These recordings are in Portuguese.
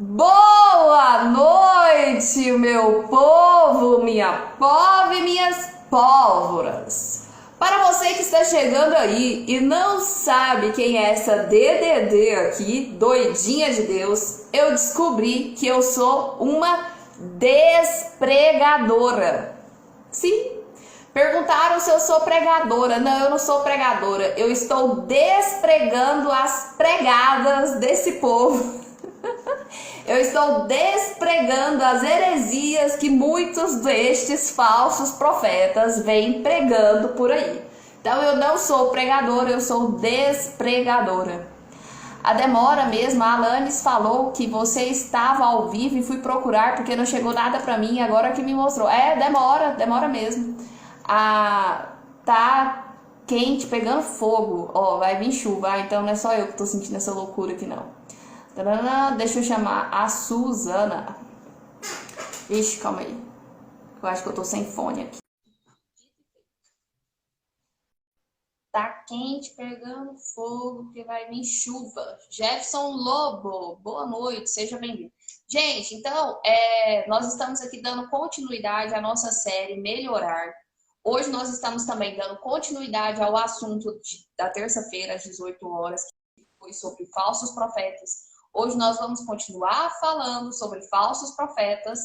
Boa noite, meu povo, minha pova e minhas pólvoras. Para você que está chegando aí e não sabe quem é essa DDD aqui, doidinha de Deus, eu descobri que eu sou uma despregadora. Sim, perguntaram se eu sou pregadora. Não, eu não sou pregadora. Eu estou despregando as pregadas desse povo. Eu estou despregando as heresias que muitos destes falsos profetas vêm pregando por aí. Então eu não sou pregadora, eu sou despregadora. A demora mesmo, a Alanis falou que você estava ao vivo e fui procurar porque não chegou nada pra mim, agora que me mostrou. Demora mesmo. Tá quente, pegando fogo. Ó, vai vir chuva, então não é só eu que tô sentindo essa loucura aqui não. Deixa eu chamar a Suzana. Ixi, calma aí. Eu acho que eu tô sem fone aqui. Tá quente, pegando fogo, porque vai vir chuva. Jefferson Lobo, boa noite, seja bem-vindo. Gente, então, nós estamos aqui dando continuidade à nossa série Melhorar. Hoje nós estamos também dando continuidade ao assunto da terça-feira, às 18 horas, que foi sobre falsos profetas. Hoje nós vamos continuar falando sobre falsos profetas.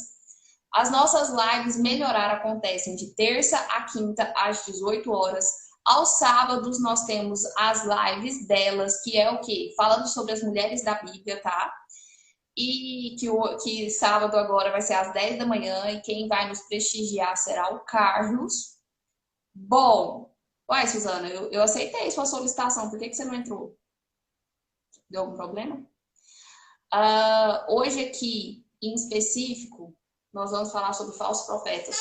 As nossas lives Melhorar acontecem de terça a quinta, às 18 horas. Aos sábados nós temos as lives delas, que é o quê? Falando sobre as mulheres da Bíblia, tá? E que sábado agora vai ser às 10 da manhã e quem vai nos prestigiar será o Carlos. Bom, uai, Suzana, eu aceitei sua solicitação, por que você não entrou? Deu algum problema? Hoje aqui, em específico, nós vamos falar sobre falsos profetas.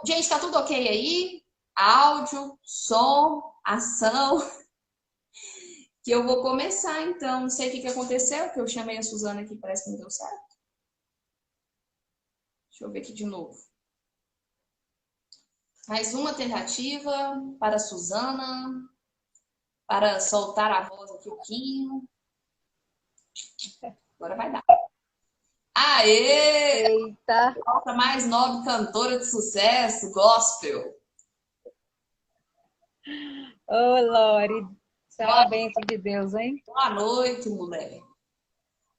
Gente, tá tudo ok aí? Áudio, som, ação. Que eu vou começar, então. Não sei o que aconteceu, que eu chamei a Suzana aqui, parece que não deu certo. Deixa eu ver aqui de novo. Mais uma tentativa para a Suzana, para soltar a voz aqui um pouquinho. Agora vai dar. Aê! Eita! Nossa mais nova cantora de sucesso, gospel. Ô, Lore, isso é uma Boa, bênção de Deus, hein? boa noite, mulher.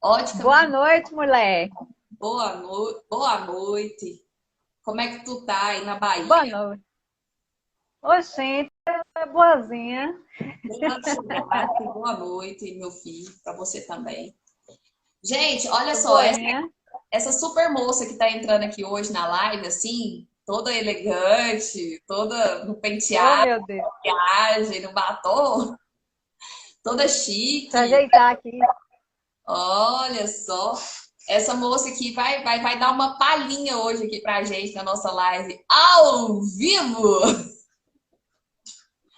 Ótica, Boa noite, mulher. boa noite. Como é que tu tá aí na Bahia? Boa noite. Oxente, é boazinha. Boa noite, meu filho, para você também. Gente, olha Tô só, boinha. essa super moça que tá entrando aqui hoje na live, assim, toda elegante, toda no Oh, penteado, meu Deus. maquiagem, no batom, toda Deixa eu chique. ajeitar aqui. Olha só, essa moça aqui vai dar uma palhinha hoje aqui pra gente na nossa live ao vivo.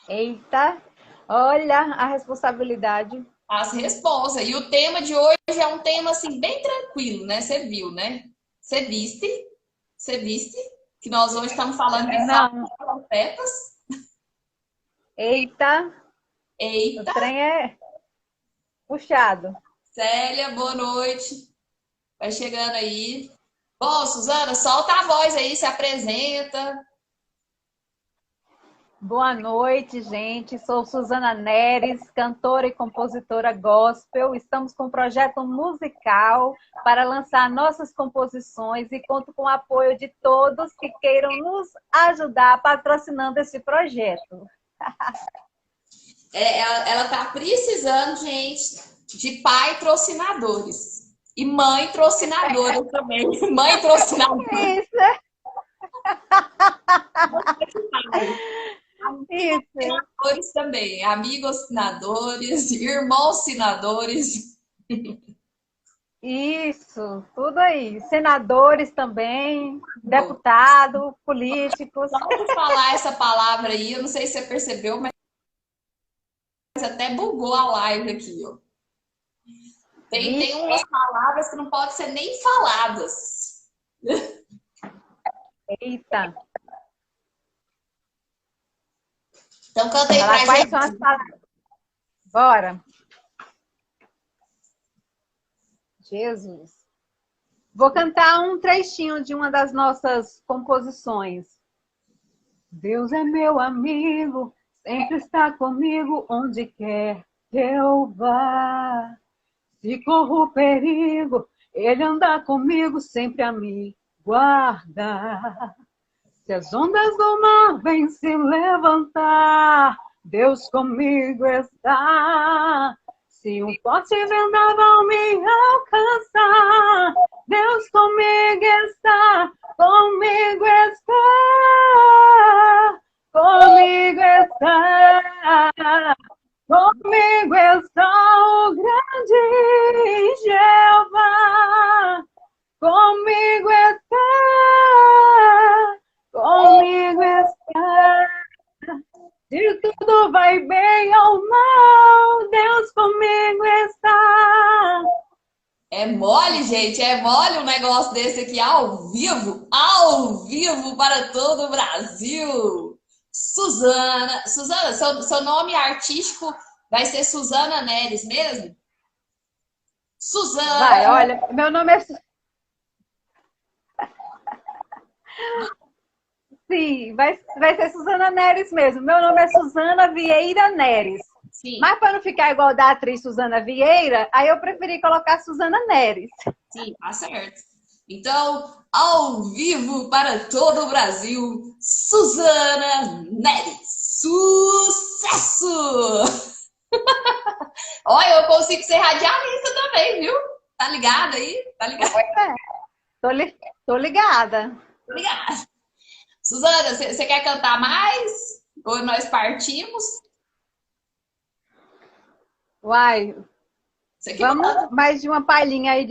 Eita! Olha a responsabilidade. As responsas. E o tema de hoje é um tema assim bem tranquilo, né? Você viu, né? Você viste? Você viste que nós hoje estamos falando de Não. falsos profetas? Eita! O Eita, trem é puxado. Célia, boa noite. Vai chegando aí. Bom, Suzana, solta a voz aí, se apresenta. Boa noite, gente. Sou Suzana Neres, cantora e compositora gospel. Estamos com um projeto musical para lançar nossas composições e conto com o apoio de todos que queiram nos ajudar patrocinando esse projeto. Ela tá precisando, gente, de pai trocinadores. E mãe trocinadora também. Mãe trocinadora. Isso, Amigos isso, senadores também. Amigos senadores, irmãos senadores. isso, tudo aí. Senadores também, deputados, políticos. Só por falar essa palavra aí, eu não sei se você percebeu, mas até bugou a live aqui, ó. Tem Vixe, umas palavras que não podem ser nem faladas. eita. Então canta aí Falar pra quais são as gente. palavras. Bora. Jesus. Vou cantar um trechinho de uma das nossas composições. Deus é meu amigo, sempre está comigo onde quer que eu vá. Se corro perigo, ele anda comigo sempre a me guardar. Se as ondas do mar vêm se levantar, Deus comigo está. Se um forte vendaval me alcançar, Deus comigo está, comigo está, comigo está, comigo está o grande Jeová, comigo está, comigo está. Se tudo vai bem ou mal, Deus comigo está. É mole, gente, é mole um negócio desse aqui ao vivo para todo o Brasil. Suzana, seu nome artístico vai ser Suzana Neres mesmo? Suzana. Vai, olha, meu nome é... Sim, vai ser Suzana Neres mesmo. Meu nome é Suzana Vieira Neres. Sim. Mas para não ficar igual da atriz Suzana Vieira, aí eu preferi colocar Suzana Neres. Sim, tá certo. Então, ao vivo para todo o Brasil, Suzana Neres. Sucesso! Olha, eu consigo ser radialista também, viu? Tá ligado aí? Tá ligado? É. Tô ligada. Tô ligada. Suzana, você quer cantar mais? Ou nós partimos? Uai, vamos Manda. mais de uma palhinha aí.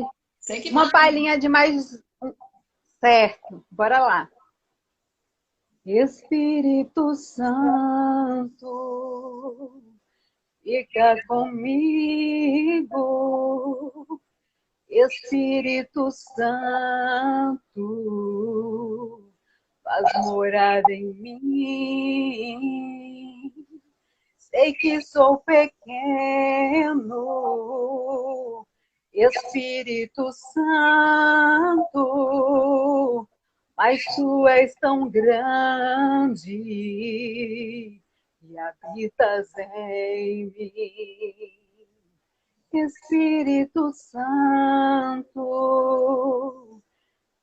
Uma palhinha de mais... Certo, bora lá. Espírito Santo, fica comigo. Espírito Santo, faz morada em mim. Sei que sou pequeno, Espírito Santo, mas tu és tão grande e habitas em mim. Espírito Santo,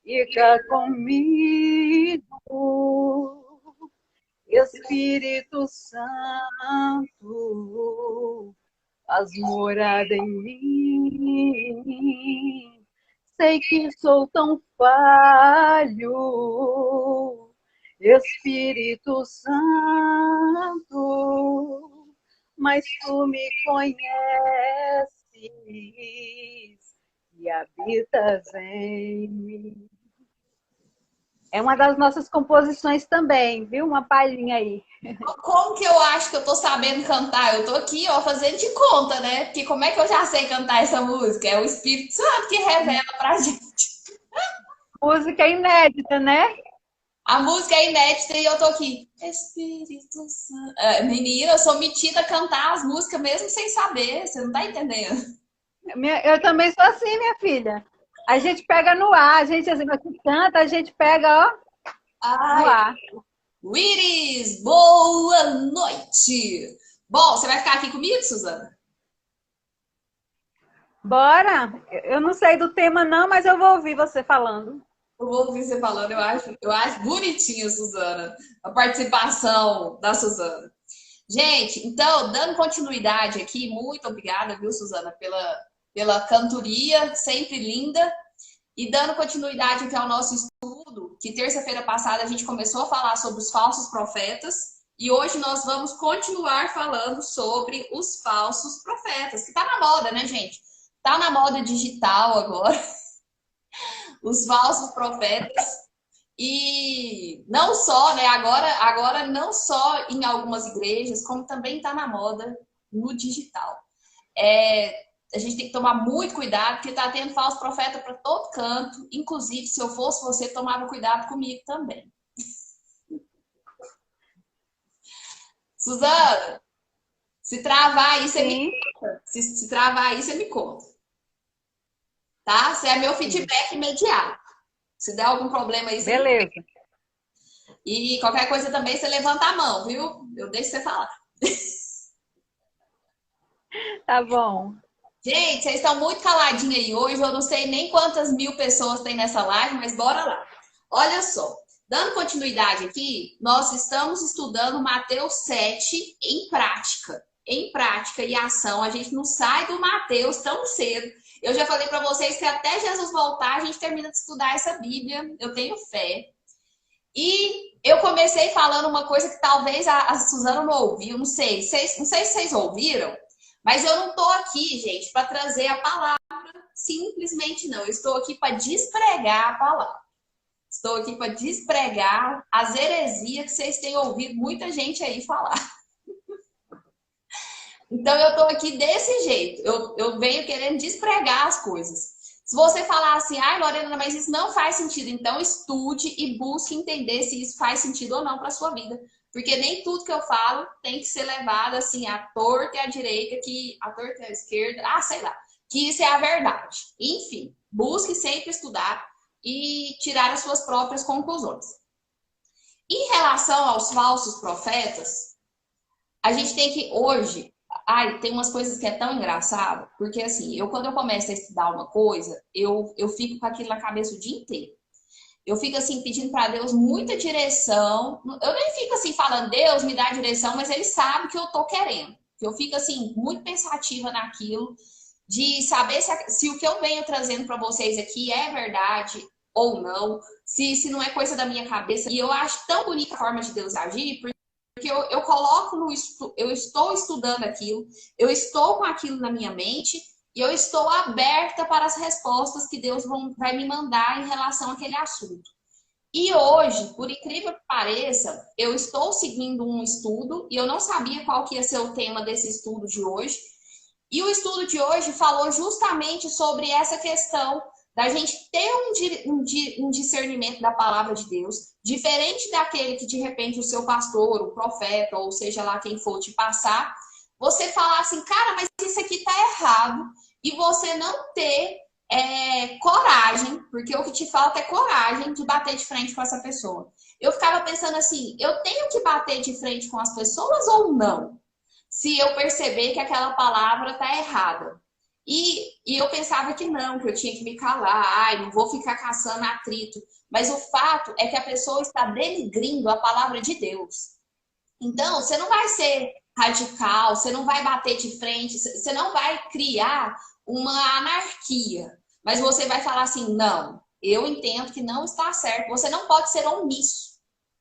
fica comigo. Espírito Santo, faz morada em mim. Sei que sou tão falho, Espírito Santo, mas tu me conheces e habitas em mim. É uma das nossas composições também, viu? Uma palhinha aí. Como que eu acho que eu tô sabendo cantar? Eu tô aqui, ó, fazendo de conta, né? Porque como é que eu já sei cantar essa música? É o Espírito Santo que revela pra gente. Música inédita, né? A música é inédita e eu tô aqui. Espírito Santo. Menina, eu sou metida a cantar as músicas mesmo sem saber. Você não tá entendendo? Eu também sou assim, minha filha. A gente pega no ar, a gente assim, canta, a gente pega, ó, no ar. Iris, boa noite! Bom, você vai ficar aqui comigo, Suzana? Bora! Eu não sei do tema não, mas eu vou ouvir você falando. Eu vou ouvir você falando, eu acho bonitinha, Suzana, a participação da Suzana. Gente, então, dando continuidade aqui, muito obrigada, viu, Suzana, pela cantoria, sempre linda. E dando continuidade aqui ao nosso estudo, que terça-feira passada a gente começou a falar sobre os falsos profetas, e hoje nós vamos continuar falando sobre os falsos profetas, que tá na moda, né, gente? Tá na moda digital agora, os falsos profetas. E não só, né? Agora não só em algumas igrejas, como também está na moda no digital. A gente tem que tomar muito cuidado, porque está tendo falso profeta para todo canto. Inclusive, se eu fosse você, tomava cuidado comigo também. Suzana, se travar aí, você me conta. Se travar aí, você me conta. tá? Você é meu feedback imediato. Se der algum problema aí, você me... Beleza, E qualquer coisa também, você levanta a mão, viu? Eu deixo você falar. tá bom. Gente, vocês estão muito caladinhos aí hoje. Eu não sei nem quantas mil pessoas tem nessa live, mas bora lá. Olha só, dando continuidade aqui, nós estamos estudando Mateus 7 em prática. Em prática e ação. A gente não sai do Mateus tão cedo. Eu já falei para vocês que até Jesus voltar, a gente termina de estudar essa Bíblia. Eu tenho fé. E eu comecei falando uma coisa que talvez a Suzana não ouviu, não sei se vocês ouviram, mas eu não estou aqui, gente, para trazer a palavra, simplesmente não. Eu estou aqui para despregar a palavra. Estou aqui para despregar as heresias que vocês têm ouvido muita gente aí falar. Então eu estou aqui desse jeito. Eu venho querendo despregar as coisas. Se você falar assim, ai, Lorena, mas isso não faz sentido, então estude e busque entender se isso faz sentido ou não para sua vida. Porque nem tudo que eu falo tem que ser levado assim, à torta e à direita, à torta e à esquerda, sei lá, que isso é a verdade. Enfim, busque sempre estudar e tirar as suas próprias conclusões. Em relação aos falsos profetas, a gente tem que hoje, tem umas coisas que é tão engraçado, porque assim, quando eu começo a estudar uma coisa, eu fico com aquilo na cabeça o dia inteiro. Eu fico assim pedindo para Deus muita direção. Eu nem fico assim falando, Deus me dá direção, mas ele sabe que eu tô querendo. Eu fico assim muito pensativa naquilo de saber se o que eu venho trazendo para vocês aqui é verdade ou não, se não é coisa da minha cabeça. E eu acho tão bonita a forma de Deus agir, porque eu coloco eu estou estudando aquilo, eu estou com aquilo na minha mente e eu estou aberta para as respostas que Deus vai me mandar em relação àquele assunto. E hoje, por incrível que pareça, eu estou seguindo um estudo e eu não sabia qual que ia ser o tema desse estudo de hoje. E o estudo de hoje falou justamente sobre essa questão da gente ter um discernimento da palavra de Deus, diferente daquele que de repente o seu pastor, o profeta, ou seja lá quem for te passar, você falar assim, cara, mas isso aqui tá errado, e você não ter coragem, porque o que te falta é coragem de bater de frente com essa pessoa. Eu ficava pensando assim, eu tenho que bater de frente com as pessoas ou não? Se eu perceber que aquela palavra tá errada. E eu pensava que não, que eu tinha que me calar, não vou ficar caçando atrito. Mas o fato é que a pessoa está denigrindo a palavra de Deus. Então, você não vai ser radical, você não vai bater de frente, você não vai criar uma anarquia. Mas você vai falar assim, não, eu entendo que não está certo. Você não pode ser omisso.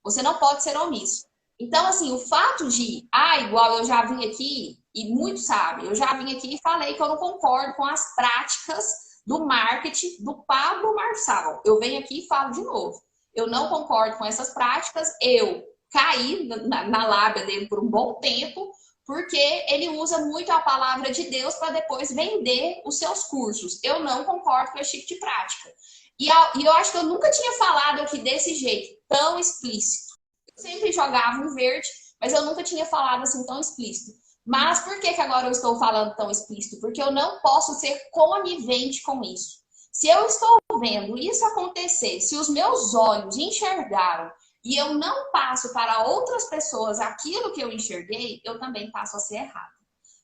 Você não pode ser omisso. Então, assim, o fato de, igual eu já vim aqui, e muito sabe, eu já vim aqui e falei que eu não concordo com as práticas do marketing do Pablo Marçal. Eu venho aqui e falo de novo. Eu não concordo com essas práticas, eu caí na lábia dele por um bom tempo, porque ele usa muito a palavra de Deus para depois vender os seus cursos. Eu não concordo com esse tipo de prática. E eu acho que eu nunca tinha falado aqui desse jeito, tão explícito. Eu sempre jogava um verde, mas eu nunca tinha falado assim tão explícito. Mas por que agora eu estou falando tão explícito? Porque eu não posso ser conivente com isso. Se eu estou vendo isso acontecer, se os meus olhos enxergaram e eu não passo para outras pessoas aquilo que eu enxerguei, eu também passo a ser errado.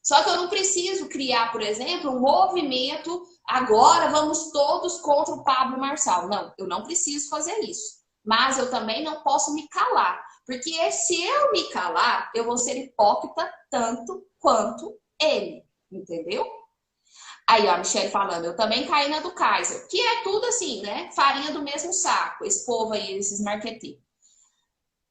Só que eu não preciso criar, por exemplo, um movimento, agora vamos todos contra o Pablo Marçal. Não, eu não preciso fazer isso. Mas eu também não posso me calar. Porque se eu me calar, eu vou ser hipócrita tanto quanto ele. Entendeu? Aí, ó, a Michelle falando, eu também caí na do Kaiser. Que é tudo assim, né? Farinha do mesmo saco. Esse povo aí, esses marqueteiros.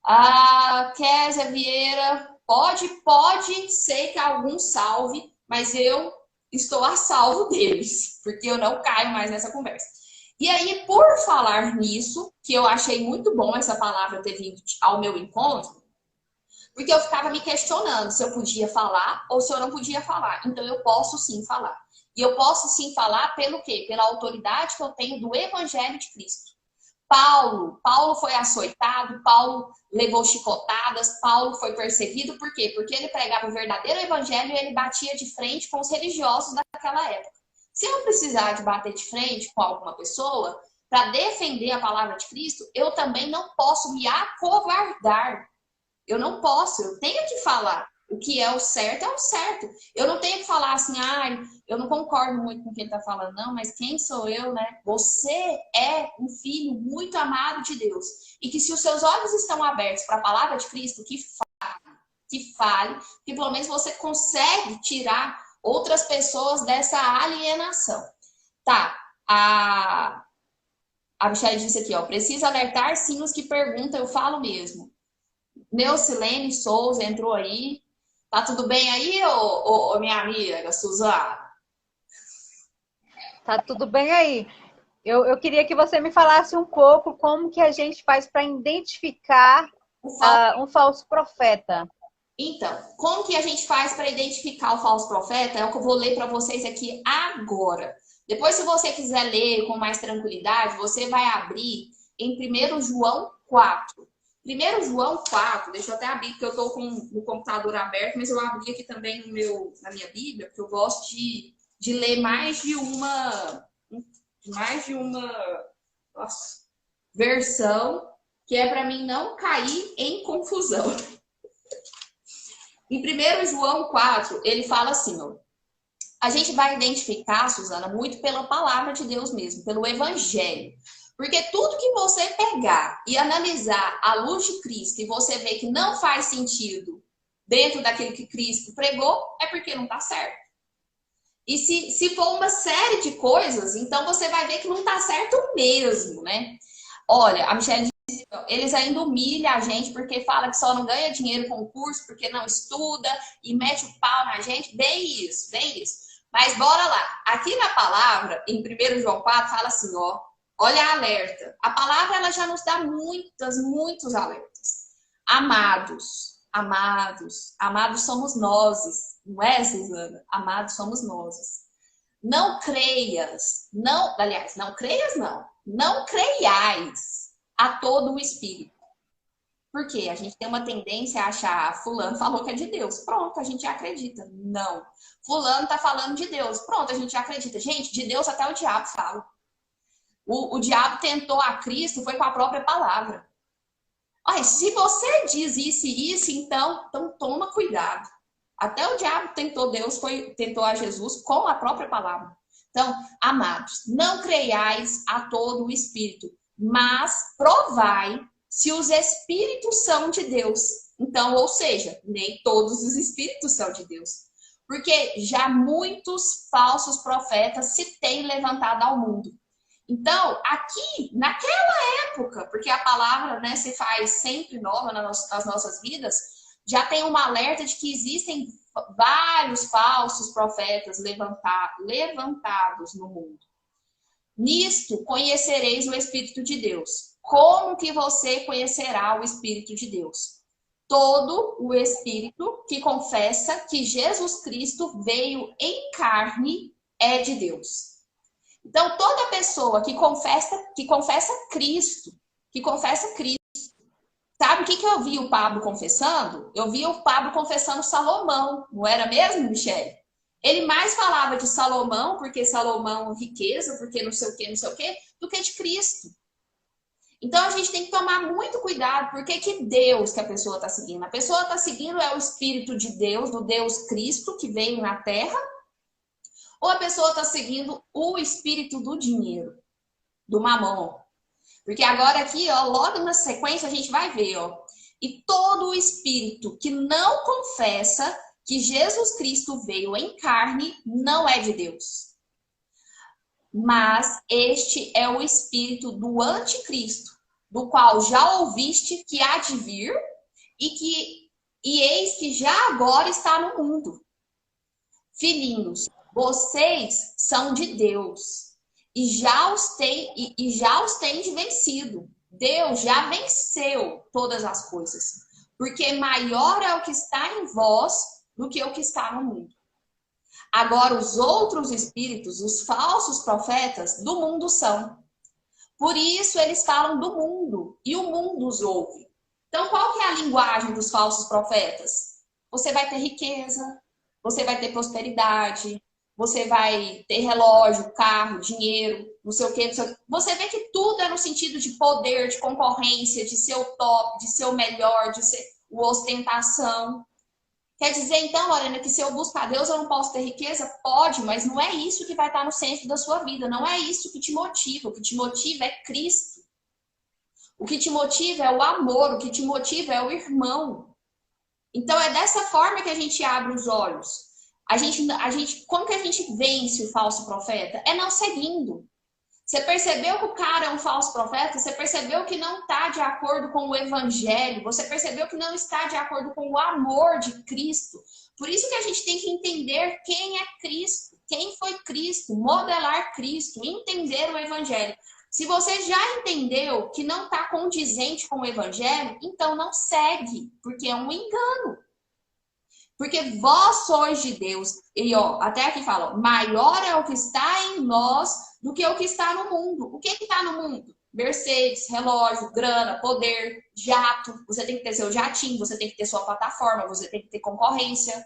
A Kézia Vieira, pode ser que algum salve, mas eu estou a salvo deles, porque eu não caio mais nessa conversa. E aí, por falar nisso, que eu achei muito bom essa palavra ter vindo ao meu encontro, porque eu ficava me questionando se eu podia falar ou se eu não podia falar. Então, eu posso sim falar. E eu posso sim falar pelo quê? Pela autoridade que eu tenho do Evangelho de Cristo. Paulo foi açoitado, Paulo levou chicotadas, Paulo foi perseguido, por quê? Porque ele pregava o verdadeiro evangelho e ele batia de frente com os religiosos daquela época. Se eu precisar de bater de frente com alguma pessoa para defender a palavra de Cristo, eu também não posso me acovardar. Eu não posso, eu tenho que falar. O que é o certo é o certo. Eu não tenho que falar assim, ai, eu não concordo muito com o que ele está falando, não, mas quem sou eu, né? Você é um filho muito amado de Deus. E que se os seus olhos estão abertos para a palavra de Cristo, que fale, que pelo menos você consegue tirar outras pessoas dessa alienação. Tá, a Michelle disse aqui, ó, precisa alertar sim os que perguntam, eu falo mesmo. Neucilene Souza entrou aí. Tá tudo bem aí, ô minha amiga Suzana? Tá tudo bem aí. Eu queria que você me falasse um pouco como que a gente faz para identificar um falso profeta. Então, como que a gente faz para identificar o falso profeta? É o que eu vou ler para vocês aqui agora. Depois, se você quiser ler com mais tranquilidade, você vai abrir em 1 João 4. 1 João 4, deixa eu até abrir, porque eu estou com o computador aberto, mas eu abri aqui também na minha Bíblia, porque eu gosto de ler mais de uma nossa, versão, que é para mim não cair em confusão. Em 1 João 4, ele fala assim, ó, a gente vai identificar, Suzana, muito pela palavra de Deus mesmo, pelo evangelho. Porque tudo que você pegar e analisar à luz de Cristo e você vê que não faz sentido dentro daquilo que Cristo pregou, é porque não está certo. E se for uma série de coisas, então você vai ver que não está certo mesmo, né? Olha, a Michelle disse, eles ainda humilham a gente porque fala que só não ganha dinheiro com o curso, porque não estuda e mete o pau na gente. Bem isso, bem isso. Mas bora lá. Aqui na palavra, em 1 João 4, fala assim, ó, olha alerta. A palavra ela já nos dá muitos alertas. Amados, amados, amados somos nós, não é, Suzana? Amados somos nós. Não creias, não, aliás, não creias não creiais a todo o espírito. Porque a gente tem uma tendência a achar, fulano falou que é de Deus, pronto, a gente acredita. Não. Fulano tá falando de Deus, pronto, a gente acredita. Gente, de Deus até o diabo fala. O diabo tentou a Cristo, foi com a própria palavra. Olha, se você diz isso e isso, então toma cuidado. Até o diabo tentou Deus, tentou a Jesus com a própria palavra. Então, amados, não creiais a todo o espírito, mas provai se os espíritos são de Deus. Então, ou seja, nem todos os espíritos são de Deus. Porque já muitos falsos profetas se têm levantado ao mundo. Então, aqui, naquela época, porque a palavra, né, se faz sempre nova nas nossas vidas, já tem um alerta de que existem vários falsos profetas levantados no mundo. Nisto conhecereis o Espírito de Deus. Como que você conhecerá o Espírito de Deus? Todo o Espírito que confessa que Jesus Cristo veio em carne é de Deus. Então, toda pessoa que confessa Cristo, sabe o que eu vi o Pablo confessando? Eu vi o Pablo confessando Salomão, não era mesmo, Michele? Ele mais falava de Salomão, porque Salomão riqueza, porque não sei o quê, do que de Cristo. Então, a gente tem que tomar muito cuidado, porque que Deus que a pessoa está seguindo? A pessoa está seguindo é o Espírito de Deus, do Deus Cristo, que veio na Terra, ou a pessoa está seguindo o espírito do dinheiro, do mamão. Porque agora aqui, ó, logo na sequência, a gente vai ver, ó. E todo o espírito que não confessa que Jesus Cristo veio em carne não é de Deus. Mas este é o espírito do anticristo, do qual já ouviste que há de vir e eis que já agora está no mundo. Filhinhos, vocês são de Deus e já os tem vencido. Deus já venceu todas as coisas, porque maior é o que está em vós do que o que está no mundo. Agora, os outros espíritos, os falsos profetas, do mundo são. Por isso, eles falam do mundo e o mundo os ouve. Então, qual que é a linguagem dos falsos profetas? Você vai ter riqueza, você vai ter prosperidade, você vai ter relógio, carro, dinheiro, não sei o quê, não sei o quê. Você vê que tudo é no sentido de poder, de concorrência, de ser o top, de ser o melhor, de ser o ostentação. Quer dizer, então, Lorena, que se eu buscar Deus eu não posso ter riqueza? Pode, mas não é isso que vai estar no centro da sua vida. Não é isso que te motiva. O que te motiva é Cristo. O que te motiva é o amor. O que te motiva é o irmão. Então, é dessa forma que a gente abre os olhos. Como que a gente vence o falso profeta? É não seguindo. Você percebeu que o cara é um falso profeta? Você percebeu que não está de acordo com o evangelho? Você percebeu que não está de acordo com o amor de Cristo? Por isso que a gente tem que entender quem é Cristo, quem foi Cristo, modelar Cristo, entender o evangelho. Se você já entendeu que não está condizente com o evangelho, então não segue, porque é um engano. Porque vós sois de Deus. E ó, até aqui fala, maior é o que está em nós do que o que está no mundo. O que está no mundo? Mercedes, relógio, grana, poder, jato. Você tem que ter seu jatinho, você tem que ter sua plataforma, você tem que ter concorrência.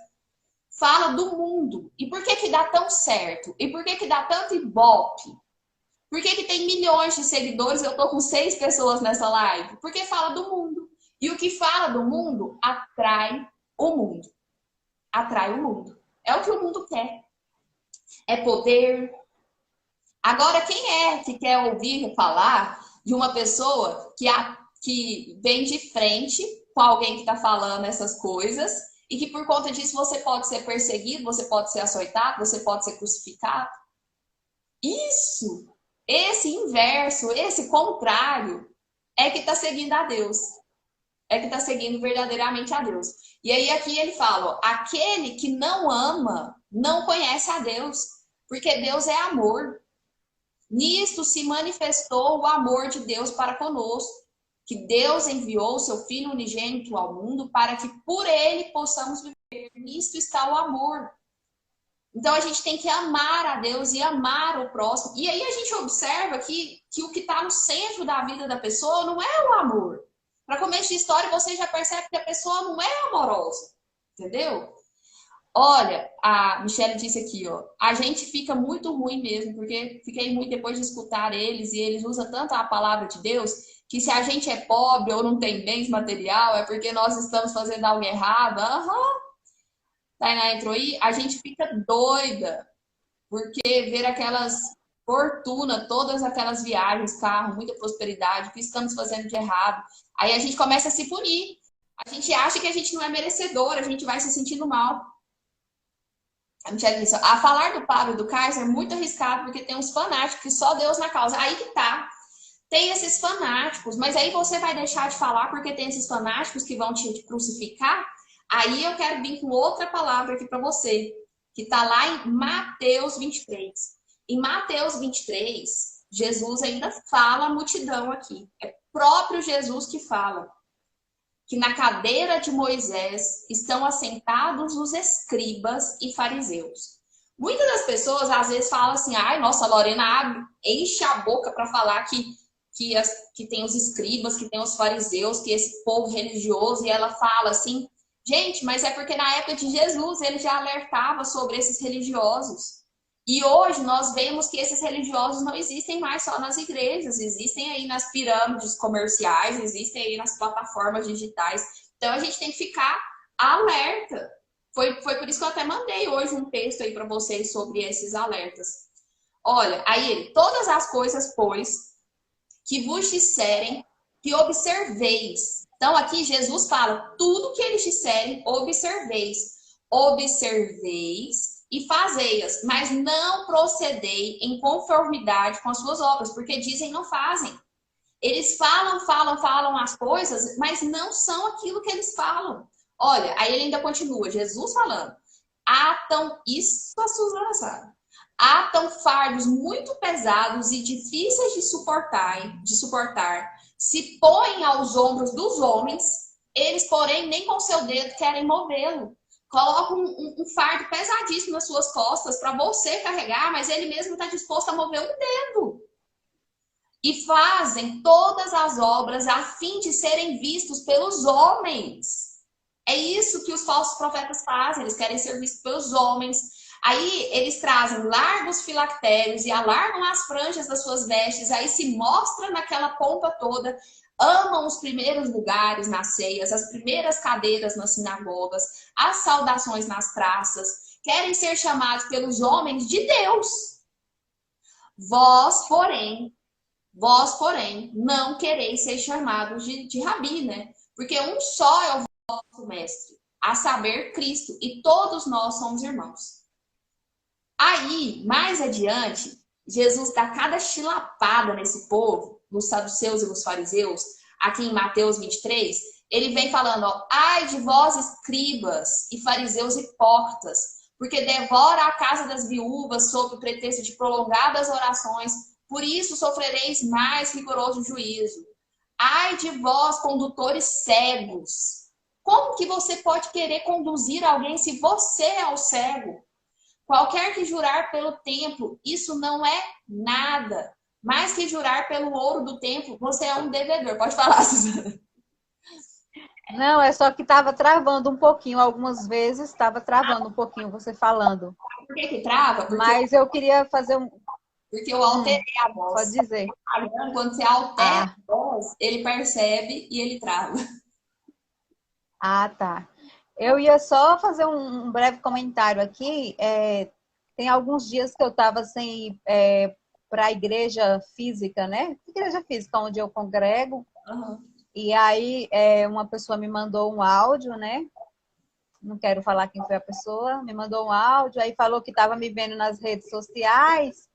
Fala do mundo. E por que que dá tão certo? E por que que dá tanto ibope? Por que que tem milhões de seguidores? Eu tô com 6 pessoas nessa live. Porque fala do mundo. E o que fala do mundo atrai o mundo. Atrai o mundo. É o que o mundo quer. É poder. Agora, quem é que quer ouvir falar de uma pessoa que vem de frente com alguém que está falando essas coisas e que por conta disso você pode ser perseguido, você pode ser açoitado, você pode ser crucificado? Isso, esse inverso, esse contrário é que está seguindo a Deus. É que está seguindo verdadeiramente a Deus. E aí aqui ele fala, ó, aquele que não ama não conhece a Deus, porque Deus é amor. Nisto se manifestou o amor de Deus para conosco, que Deus enviou o seu Filho unigênito ao mundo para que por ele possamos viver. Nisto está o amor. Então a gente tem que amar a Deus e amar o próximo. E aí a gente observa que o que está no centro da vida da pessoa não é o amor. Para começo de história, você já percebe que a pessoa não é amorosa, entendeu? Olha, a Michelle disse aqui, ó, a gente fica muito ruim mesmo, porque fiquei muito depois de escutar eles, e eles usam tanto a palavra de Deus, que se a gente é pobre ou não tem bens material, é porque nós estamos fazendo algo errado. Aham. Tainá entrou aí, a gente fica doida, porque ver aquelas fortuna, todas aquelas viagens, carro, muita prosperidade, o que estamos fazendo de errado. Aí a gente começa a se punir. A gente acha que a gente não é merecedor, a gente vai se sentindo mal. A Michelle disse, a falar do Pablo e do Kaiser é muito arriscado, porque tem uns fanáticos que só Deus na causa. Aí que tá. Tem esses fanáticos, mas aí você vai deixar de falar porque tem esses fanáticos que vão te crucificar? Aí eu quero vir com outra palavra aqui para você, que está lá em Mateus 23. Em Mateus 23, Jesus ainda fala a multidão aqui. É próprio Jesus que fala que na cadeira de Moisés estão assentados os escribas e fariseus. Muitas das pessoas às vezes falam assim, ai, nossa, a Lorena enche a boca para falar que tem os escribas, que tem os fariseus, que esse povo religioso, e ela fala assim, gente, mas é porque na época de Jesus ele já alertava sobre esses religiosos. E hoje nós vemos que esses religiosos não existem mais só nas igrejas, existem aí nas pirâmides comerciais, existem aí nas plataformas digitais. Então a gente tem que ficar alerta. Foi por isso que eu até mandei hoje um texto aí para vocês sobre esses alertas. Olha, aí ele, todas as coisas, pois, que vos disserem, que observeis. Então aqui Jesus fala, tudo que eles disserem, observeis. Observeis e fazei-as, mas não procedei em conformidade com as suas obras, porque dizem não fazem. Eles falam as coisas, mas não são aquilo que eles falam. Olha, aí ele ainda continua, Jesus falando, atam, isso a Suzana sabe, atam fardos muito pesados e difíceis de suportar, se põem aos ombros dos homens, eles, porém, nem com seu dedo querem movê-lo. Coloca um fardo pesadíssimo nas suas costas para você carregar, mas ele mesmo está disposto a mover um dedo. E fazem todas as obras a fim de serem vistos pelos homens. É isso que os falsos profetas fazem, eles querem ser vistos pelos homens. Aí eles trazem largos filactérios e alargam as franjas das suas vestes, aí se mostra naquela pompa toda, amam os primeiros lugares nas ceias, as primeiras cadeiras nas sinagogas, as saudações nas praças, querem ser chamados pelos homens de Deus. Vós, porém, não quereis ser chamados de rabi, né? Porque um só é o vosso mestre, a saber, Cristo, e todos nós somos irmãos. Aí, mais adiante, Jesus dá cada chilapada nesse povo, nos saduceus e nos fariseus, aqui em Mateus 23, ele vem falando, ó, ai de vós, escribas e fariseus hipócritas, porque devora a casa das viúvas sob o pretexto de prolongadas orações, por isso sofrereis mais rigoroso juízo. Ai de vós, condutores cegos! Como que você pode querer conduzir alguém se você é o cego? Qualquer que jurar pelo templo, isso não é nada. Mais que jurar pelo ouro do templo, você é um devedor. Pode falar, Suzana. Não, é só que estava travando um pouquinho, algumas vezes estava travando um pouquinho você falando. Por que que trava? Mas eu queria fazer um... Porque eu alterei a voz. Pode dizer. Quando você altera a voz, ele percebe e ele trava. Ah, tá. Eu ia só fazer um breve comentário aqui. Tem alguns dias que eu estava sem ir para a igreja física, né? Igreja física, onde eu congrego. Uhum. E aí uma pessoa me mandou um áudio, né? Não quero falar quem foi a pessoa. Me mandou um áudio, aí falou que estava me vendo nas redes sociais,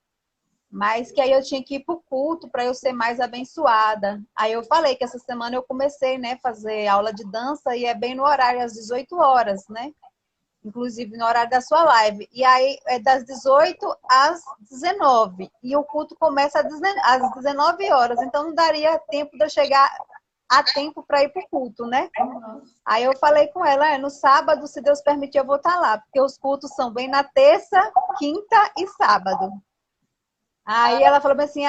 mas que aí eu tinha que ir para o culto para eu ser mais abençoada. Aí eu falei que essa semana eu comecei, né, fazer aula de dança e é bem no horário, às 18 horas, né? Inclusive no horário da sua live. E aí é das 18 às 19. E o culto começa às 19 horas. Então não daria tempo de eu chegar a tempo para ir para o culto, né? Uhum. Aí eu falei com ela, no sábado, se Deus permitir, eu vou estar lá. Porque os cultos são bem na terça, quinta e sábado. Aí ela falou assim,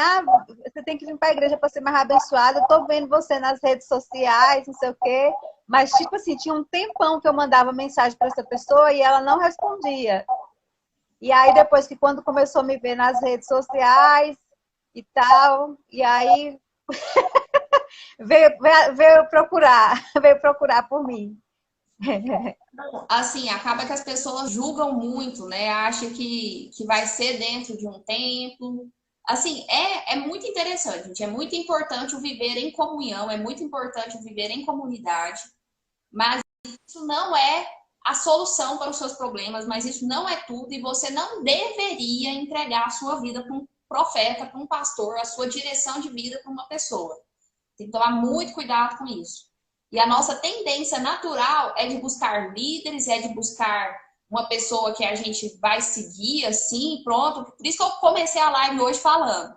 você tem que vir para a igreja para ser mais abençoada. Eu tô vendo você nas redes sociais, não sei o quê. Mas, tipo assim, tinha um tempão que eu mandava mensagem para essa pessoa e ela não respondia. E aí, depois que quando começou a me ver nas redes sociais e tal, e aí veio procurar por mim. Assim, acaba que as pessoas julgam muito, né? Acham que vai ser dentro de um templo. Assim, é muito interessante, gente. É muito importante o viver em comunhão, é muito importante o viver em comunidade, mas isso não é a solução para os seus problemas, mas isso não é tudo, e você não deveria entregar a sua vida para um profeta, para um pastor, a sua direção de vida para uma pessoa. Tem que tomar muito cuidado com isso. E a nossa tendência natural é de buscar líderes, é de buscar uma pessoa que a gente vai seguir assim, pronto. Por isso que eu comecei a live hoje falando.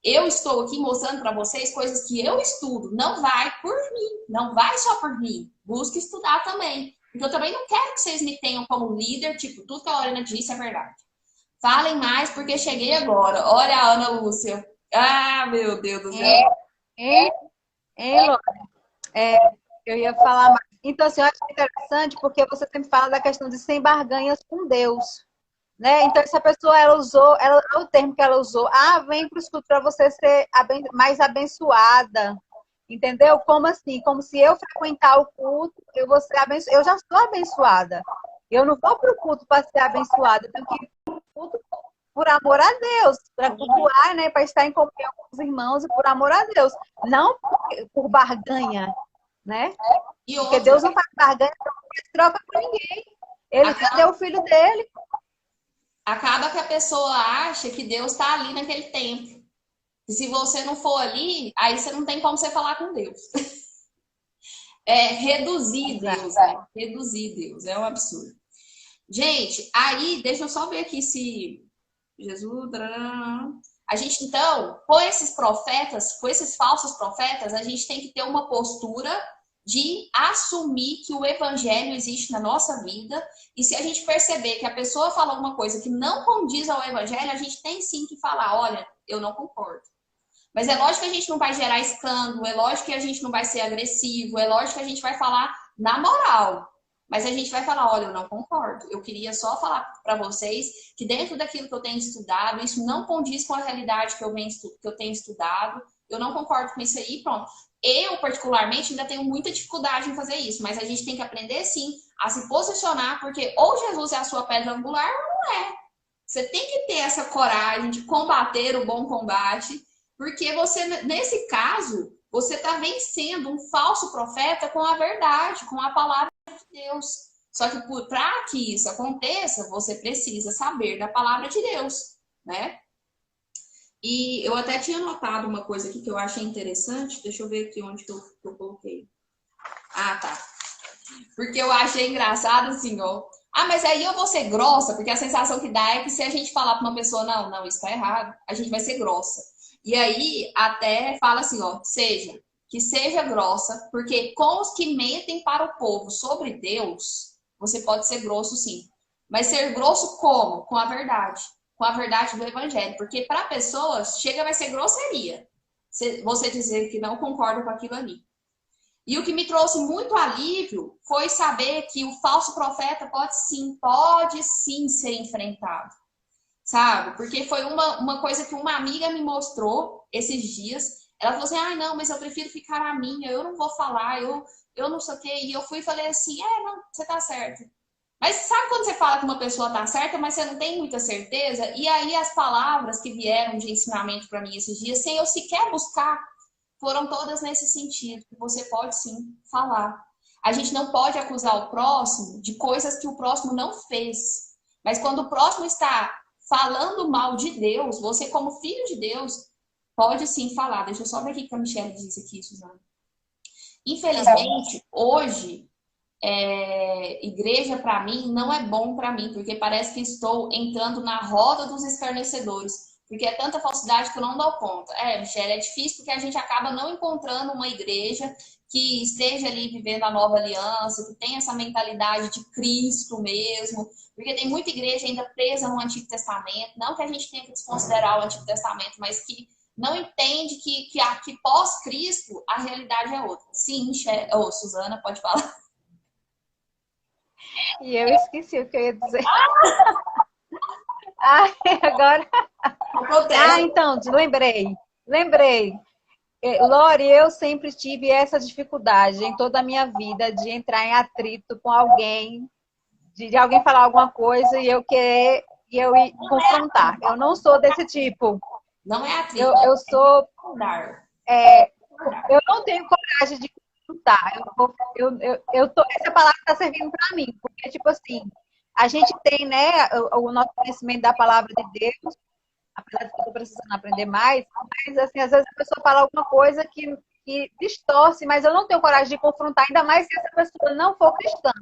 Eu estou aqui mostrando para vocês coisas que eu estudo. Não vai por mim, não vai só por mim. Busque estudar também. Porque eu também não quero que vocês me tenham como líder, tipo, tudo que a Lorena disse é verdade. Falem mais porque cheguei agora. Olha a Ana Lúcia. Ah, meu Deus do céu. Eu ia falar mais. Então, assim, eu acho interessante porque você sempre fala da questão de sem barganhas com Deus, né? Então, essa pessoa, o termo que ela usou, vem para o estudo para você ser mais abençoada, entendeu? Como assim? Como se eu frequentar o culto, eu vou ser abençoada. Eu já sou abençoada. Eu não vou para o culto para ser abençoada, eu tenho que ir para o culto por amor a Deus, para cultuar, né? Para estar em comunhão com os irmãos e por amor a Deus, não por barganha, né? E Porque outra, Deus não faz barganha, não troca com ninguém. Ele já deu o filho dele. acaba que a pessoa acha que Deus está ali naquele tempo. E se você não for ali, aí você não tem como você falar com Deus. É reduzir Deus, né? Reduzir Deus. É um absurdo. Gente, aí, deixa eu só ver aqui se Jesus... A gente, então, com esses profetas, com esses falsos profetas, a gente tem que ter uma postura de assumir que o evangelho existe na nossa vida. E se a gente perceber que a pessoa fala alguma coisa que não condiz ao evangelho, a gente tem sim que falar, olha, eu não concordo. Mas é lógico que a gente não vai gerar escândalo, é lógico que a gente não vai ser agressivo, é lógico que a gente vai falar na moral. Mas a gente vai falar, olha, eu não concordo. Eu queria só falar para vocês que dentro daquilo que eu tenho estudado, isso não condiz com a realidade que eu tenho estudado. Eu não concordo com isso aí, pronto. Eu, particularmente, ainda tenho muita dificuldade em fazer isso, mas a gente tem que aprender, sim, a se posicionar, porque ou Jesus é a sua pedra angular ou não é. Você tem que ter essa coragem de combater o bom combate, porque você, nesse caso, você está vencendo um falso profeta com a verdade, com a palavra de Deus. Só que para que isso aconteça, você precisa saber da palavra de Deus, né? E eu até tinha notado uma coisa aqui que eu achei interessante. Deixa eu ver aqui onde que eu coloquei. Ah, tá. Porque eu achei engraçado assim, ó. Ah, mas aí eu vou ser grossa, porque a sensação que dá é que se a gente falar para uma pessoa, não, não, isso tá errado, a gente vai ser grossa. E aí até fala assim, ó, que seja grossa, porque com os que mentem para o povo sobre Deus, você pode ser grosso sim. Mas ser grosso como? Com a verdade. Com a verdade do evangelho. Porque para pessoas, chega vai ser grosseria. Você dizer que não concorda com aquilo ali. E o que me trouxe muito alívio foi saber que o falso profeta pode sim ser enfrentado, sabe? Porque foi uma coisa que uma amiga me mostrou esses dias. Ela falou assim, ah, não, mas eu prefiro ficar na minha, eu não vou falar, eu não sei o quê. E eu fui e falei assim, não, você tá certo. Mas sabe quando você fala que uma pessoa tá certa, mas você não tem muita certeza? E aí as palavras que vieram de ensinamento para mim esses dias, sem eu sequer buscar, foram todas nesse sentido, que você pode sim falar. A gente não pode acusar o próximo de coisas que o próximo não fez. Mas quando o próximo está falando mal de Deus, você como filho de Deus, pode sim falar. Deixa eu só ver o que a Michelle disse aqui, Suzana. Infelizmente, hoje, igreja para mim não é bom para mim, porque parece que estou entrando na roda dos escarnecedores. Porque é tanta falsidade que eu não dou conta. Michelle, é difícil porque a gente acaba não encontrando uma igreja que esteja ali vivendo a nova aliança, que tenha essa mentalidade de Cristo mesmo. Porque tem muita igreja ainda presa no Antigo Testamento. Não que a gente tenha que desconsiderar o Antigo Testamento, mas que não entende que aqui pós-Cristo a realidade é outra. Sim, Michelle, Suzana, pode falar. E eu esqueci o que eu ia dizer. Agora. Então, lembrei. Lore, eu sempre tive essa dificuldade em toda a minha vida de entrar em atrito com alguém, de alguém falar alguma coisa e eu ir confrontar. Eu não sou desse tipo. Não é atrito. Eu sou. Eu não tenho coragem de confrontar. Essa palavra está servindo para mim, porque, tipo assim, a gente tem, né, o nosso conhecimento da palavra de Deus, apesar de que eu estou precisando aprender mais, mas, assim, às vezes a pessoa fala alguma coisa que distorce, mas eu não tenho coragem de confrontar, ainda mais se essa pessoa não for cristã.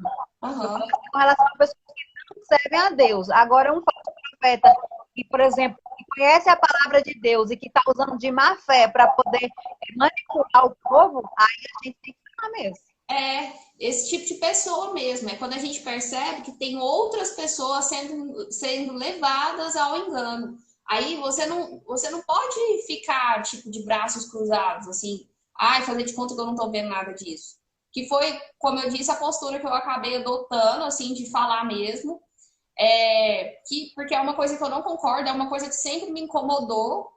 Uhum. Com relação a pessoas que não servem a Deus. Agora, um falso profeta que, por exemplo, que conhece a palavra de Deus e que está usando de má fé para poder manipular o povo, aí a gente tem que falar mesmo. Esse tipo de pessoa mesmo. É quando a gente percebe que tem outras pessoas sendo levadas ao engano. Aí você não pode ficar, tipo, de braços cruzados, assim, fazer de conta que eu não tô vendo nada disso. Que foi, como eu disse, a postura que eu acabei adotando, assim, de falar mesmo. Porque é uma coisa que eu não concordo, é uma coisa que sempre me incomodou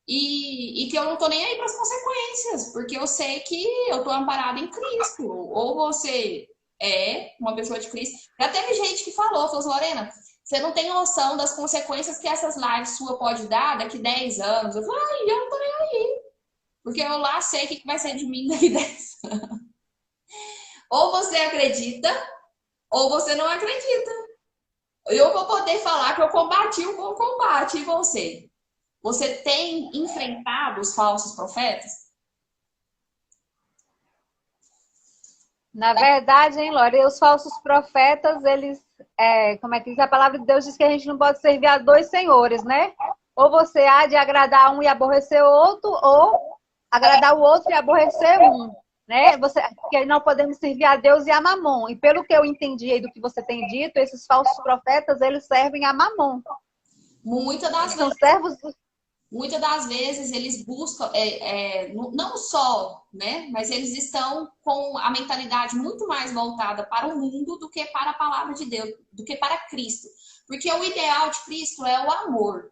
e que eu não tô nem aí para as consequências, porque eu sei que eu tô amparada em Cristo. Ou você é uma pessoa de Cristo. Já teve gente que falou assim, Lorena, você não tem noção das consequências que essas lives sua pode dar daqui 10 anos. Eu falei, eu não tô nem aí. Porque eu lá sei o que vai ser de mim daqui 10 anos. Ou você acredita, ou você não acredita. Eu vou poder falar que eu combati um bom combate. E você? Você tem enfrentado os falsos profetas? Na verdade, hein, Lore, os falsos profetas, eles, como é que diz? A palavra de Deus diz que a gente não pode servir a dois senhores, né? Ou você há de agradar um e aborrecer o outro, ou agradar o outro e aborrecer um, né? Que não podemos servir a Deus e a Mamon. E pelo que eu entendi aí do que você tem dito, esses falsos profetas, eles servem a Mamon. Muitas das são servos muitas das vezes eles buscam, não só, né, mas eles estão com a mentalidade muito mais voltada para o mundo do que para a palavra de Deus, do que para Cristo. Porque o ideal de Cristo é o amor.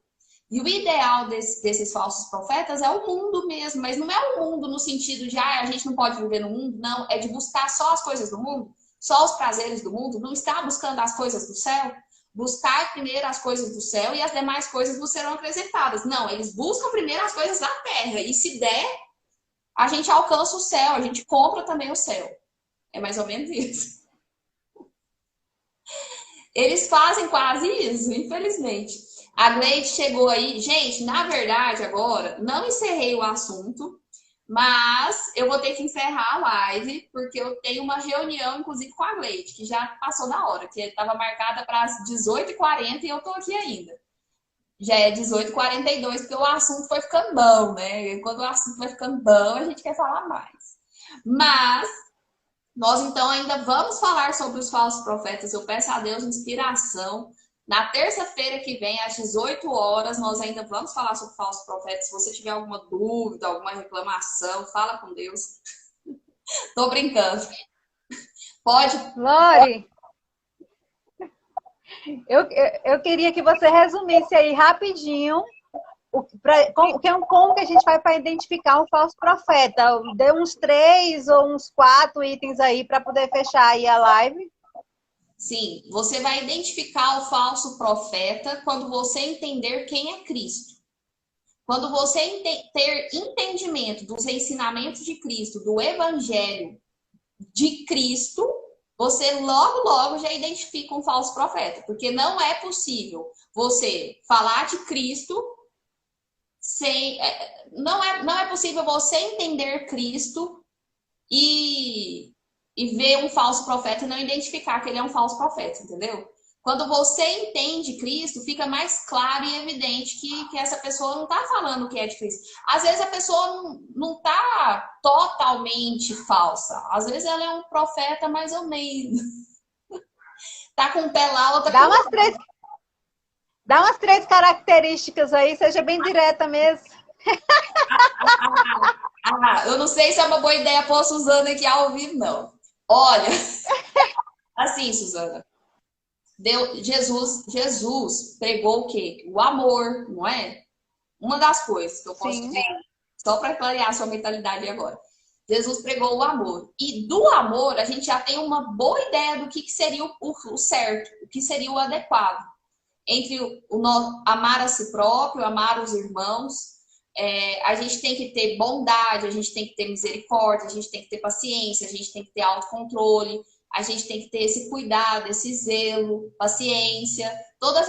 E o ideal desses falsos profetas é o mundo mesmo, mas não é o mundo no sentido de a gente não pode viver no mundo, não, é de buscar só as coisas do mundo, só os prazeres do mundo, não está buscando as coisas do céu. Buscar primeiro as coisas do céu e as demais coisas vos serão acrescentadas. Não, eles buscam primeiro as coisas da terra. E se der, a gente alcança o céu, a gente compra também o céu. É mais ou menos isso. Eles fazem quase isso, infelizmente. A Gleide chegou aí. Gente, na verdade, agora, não encerrei o assunto, mas eu vou ter que encerrar a live, porque eu tenho uma reunião, inclusive, com a Gleide, que já passou da hora, que estava marcada para as 18h40 e eu estou aqui ainda. Já é 18h42, porque o assunto foi ficando bom, né? E quando o assunto vai ficando bom, a gente quer falar mais. Mas nós então ainda vamos falar sobre os falsos profetas. Eu peço a Deus inspiração. Na terça-feira que vem, às 18 horas, nós ainda vamos falar sobre falsos profetas. Se você tiver alguma dúvida, alguma reclamação, fala com Deus. Tô brincando. Pode? Lore, eu queria que você resumisse aí rapidinho como que a gente vai para identificar um falso profeta. Dê uns 3 ou uns 4 itens aí para poder fechar aí a live. Sim, você vai identificar o falso profeta quando você entender quem é Cristo. Quando você ter entendimento dos ensinamentos de Cristo, do Evangelho de Cristo, você logo já identifica um falso profeta. Porque não é possível você falar de Cristo sem. Não é possível você entender Cristo e ver um falso profeta e não identificar que ele é um falso profeta, entendeu? Quando você entende Cristo, fica mais claro e evidente que essa pessoa não está falando o que é de Cristo. Às vezes a pessoa não está totalmente falsa. Às vezes ela é um profeta mais ou menos. Tá com um pé lá, outra Dá umas três características aí, seja bem direta mesmo. eu não sei se é uma boa ideia pôr a Suzana aqui ao vivo, não. Olha, assim, Suzana, Jesus pregou o quê? O amor, não é? Uma das coisas que eu posso Sim. dizer, só para clarear a sua mentalidade agora. Jesus pregou o amor. E do amor, a gente já tem uma boa ideia do que seria o certo, o que seria o adequado. Entre amar a si próprio, amar os irmãos. A gente tem que ter bondade, a gente tem que ter misericórdia, a gente tem que ter paciência, a gente tem que ter autocontrole, a gente tem que ter esse cuidado, esse zelo, paciência, todos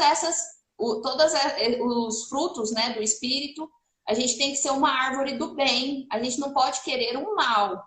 os frutos, né, do Espírito. A gente tem que ser uma árvore do bem, a gente não pode querer um mal.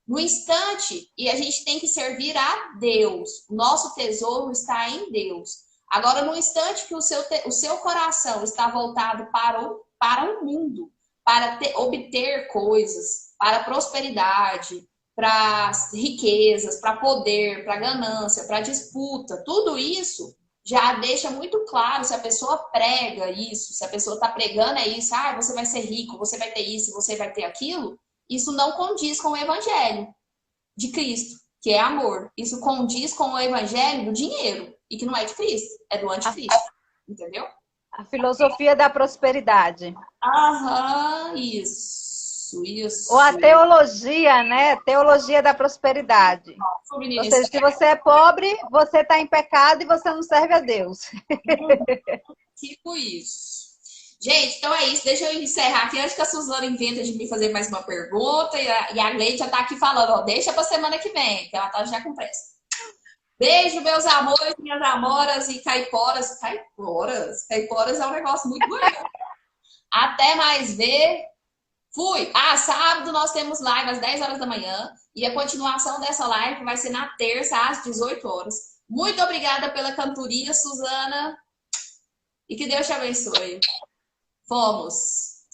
No instante, e a gente tem que servir a Deus. O nosso tesouro está em Deus. Agora, no instante que o seu coração está voltado para o mundo, para obter coisas, para prosperidade, para riquezas, para poder, para ganância, para disputa, tudo isso já deixa muito claro se a pessoa prega isso, se a pessoa está pregando isso, você vai ser rico, você vai ter isso, você vai ter aquilo, isso não condiz com o evangelho de Cristo, que é amor. Isso condiz com o evangelho do dinheiro, e que não é de Cristo, é do anticristo, entendeu? A filosofia da prosperidade. Aham, isso. Ou a teologia, né? Teologia da prosperidade. Ou seja, se você é pobre, você está em pecado e você não serve a Deus. Tipo isso. Gente, então é isso. Deixa eu encerrar aqui antes que a Suzana inventa de me fazer mais uma pergunta. E a Gleide já está aqui falando, ó, deixa para semana que vem, que ela tá já com pressa. Beijo, meus amores, minhas amoras e caiporas. Caiporas é um negócio muito bonito. Até mais ver. Fui! Sábado nós temos live às 10 horas da manhã e a continuação dessa live vai ser na terça às 18 horas. Muito obrigada pela cantoria, Suzana. E que Deus te abençoe. Fomos!